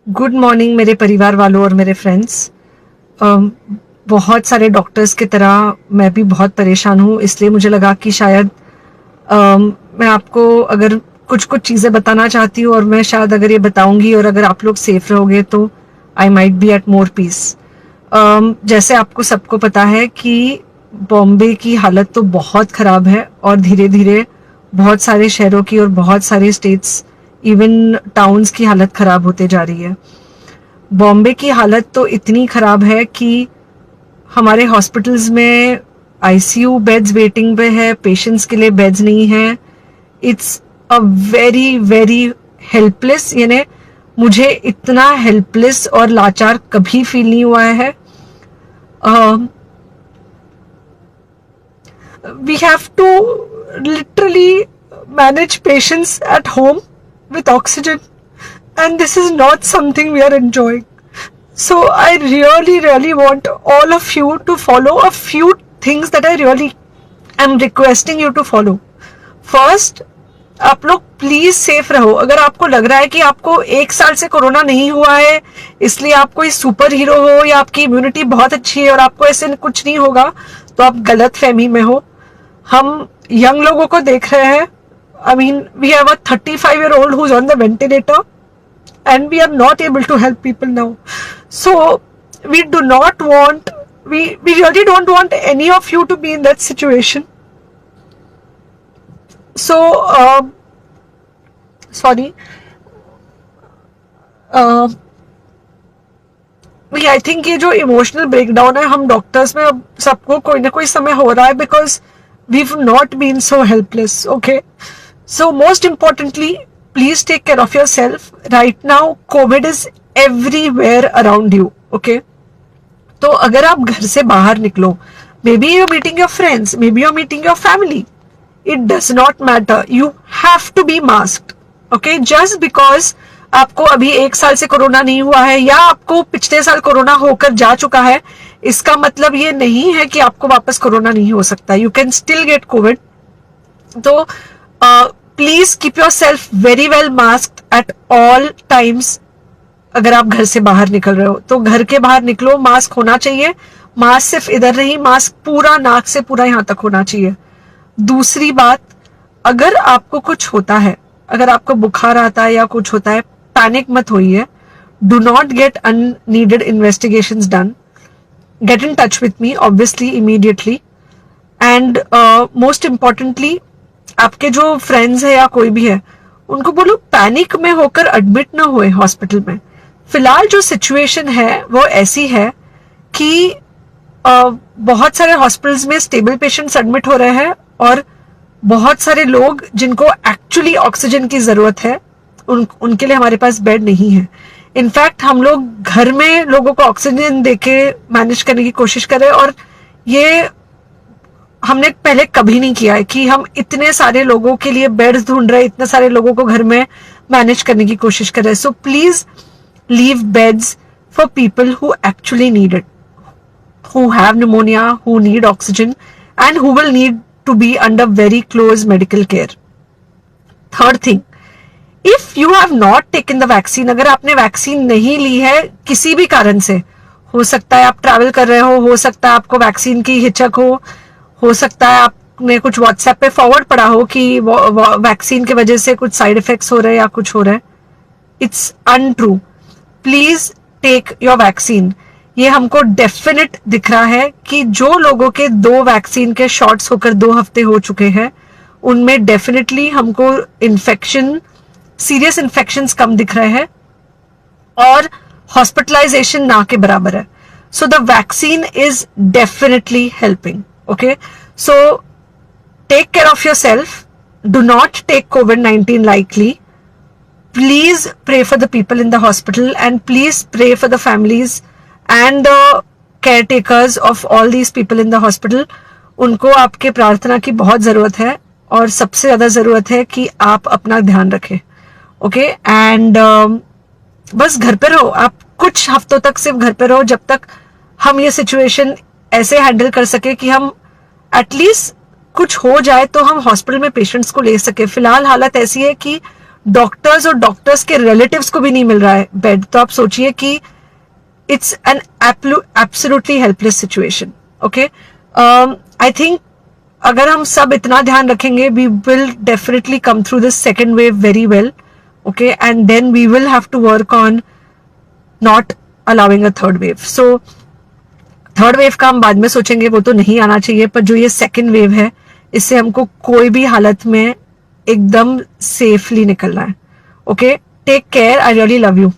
Good morning मेरे परिवार वालों और मेरे फ्रेंड्स। बहुत सारे डॉक्टर्स की तरह मैं भी बहुत परेशान हूँ, इसलिए मुझे लगा कि शायद मैं आपको अगर कुछ कुछ चीज़ें बताना चाहती हूँ और मैं शायद अगर ये बताऊंगी और अगर आप लोग सेफ रहोगे तो I might be at more peace. जैसे आपको सबको पता है कि बॉम्बे की हालत तो बहुत ख़राब है और धीरे धीरे बहुत सारे शहरों की और बहुत सारे स्टेट्स इवन टाउन्स की हालत ख़राब होते जा रही है। बॉम्बे की हालत तो इतनी ख़राब है कि हमारे हॉस्पिटल्स में आईसीयू बेड्स वेटिंग पे है, पेशेंट्स के लिए बेड्स नहीं है। It's a very very helpless, यानी मुझे इतना हेल्पलेस और लाचार कभी फील नहीं हुआ है। We have to literally manage patients at home with oxygen, and this is not something we are enjoying. So I really want all of you to follow a few things that I really am requesting you to follow. First, आप लोग please safe रहो। अगर आपको लग रहा है कि आपको एक साल से कोरोना नहीं हुआ है इसलिए आप कोई सुपर हीरो हो या आपकी इम्यूनिटी बहुत अच्छी है और आपको ऐसे कुछ नहीं होगा, तो आप गलत फहमी में हो। हम यंग लोगों को देख रहे हैं। I mean we have a 35-year-old who's on the ventilator and we are not able to help people now. So we do not want, we really don't want any of you to be in that situation. So sorry, I think ये जो emotional breakdown है हम doctors में अब सबको कोई ना कोई समय हो रहा है because we not been so helpless. Okay, so most importantly please take care of yourself. Right now COVID is everywhere around you. Okay, तो अगर आप घर से बाहर निकलो, maybe you meeting your friends, maybe you meeting your family, it does not matter, you have to be masked. Okay, just because आपको अभी एक साल से कोरोना नहीं हुआ है या आपको पिछले साल कोरोना होकर जा चुका है, इसका मतलब ये नहीं है कि आपको वापस कोरोना नहीं हो सकता। You can still get covid. तो please keep yourself very well masked at all times. अगर आप घर से बाहर निकल रहे हो तो घर के बाहर निकलो, मास्क होना चाहिए। मास्क सिर्फ इधर नहीं, मास्क पूरा नाक से पूरा यहां तक होना चाहिए। दूसरी बात, अगर आपको कुछ होता है, अगर आपको बुखार आता है या कुछ होता है, पैनिक मत होइए। Do not get unneeded investigations done. Get in touch with me obviously immediately. And most importantly आपके जो फ्रेंड्स है या कोई भी है उनको बोलो पैनिक में होकर एडमिट ना हुए हॉस्पिटल में। फिलहाल जो सिचुएशन है वो ऐसी है कि बहुत सारे हॉस्पिटल्स में स्टेबल पेशेंट्स एडमिट हो रहे हैं और बहुत सारे लोग जिनको एक्चुअली ऑक्सीजन की जरूरत है उनके लिए हमारे पास बेड नहीं है। इनफैक्ट हम लोग घर में लोगों को ऑक्सीजन देके मैनेज करने की कोशिश करें, और ये हमने पहले कभी नहीं किया है कि हम इतने सारे लोगों के लिए बेड्स ढूंढ रहे, इतने सारे लोगों को घर में मैनेज करने की कोशिश कर रहे। So please leave beds for people who actually need it, who have pneumonia, who need oxygen, and who will need to be under very close medical care. Third thing, if you have not taken the vaccine, अगर आपने vaccine नहीं ली है किसी भी कारण से, हो सकता है आप ट्रैवल कर रहे हो सकता है आपको वैक्सीन की हिचक हो सकता है आपने कुछ व्हाट्सएप पे फॉरवर्ड पढ़ा हो कि वैक्सीन की वजह से कुछ साइड इफेक्ट्स हो रहे हैं या कुछ हो रहा है। It's untrue. Please take your vaccine. ये हमको डेफिनेट दिख रहा है कि जो लोगों के 2 वैक्सीन के शॉट्स होकर 2 हफ्ते हो चुके हैं उनमें डेफिनेटली हमको इन्फेक्शन, सीरियस इन्फेक्शंस कम दिख रहे हैं और हॉस्पिटलाइजेशन ना के बराबर है। So the vaccine is definitely helping. Okay, so take care of yourself, do not take COVID-19 lightly. Please pray for the people in the hospital and please pray for the families and the caretakers of all these people in the hospital. उनको आपके प्रार्थना की बहुत जरूरत है और सबसे ज्यादा जरूरत है कि आप अपना ध्यान रखें। ओके, एंड बस घर पे रहो। आप कुछ हफ्तों तक सिर्फ घर पे रहो जब तक हम ये सिचुएशन ऐसे हैंडल कर सके कि हम एटलीस्ट कुछ हो जाए तो हम हॉस्पिटल में पेशेंट्स को ले सके। फिलहाल हालत ऐसी है कि डॉक्टर्स और डॉक्टर्स के रिलेटिव्स को भी नहीं मिल रहा है बेड, तो आप सोचिए कि it's an absolutely helpless situation. Okay, I think अगर हम सब इतना ध्यान रखेंगे, we will definitely come through this second wave very well. Okay, and then we will have to work on not allowing a third wave. So third wave का हम बाद में सोचेंगे, वो तो नहीं आना चाहिए, पर जो ये सेकेंड वेव है इससे हमको कोई भी हालत में एकदम सेफली निकलना है. Okay, take care, I really love you.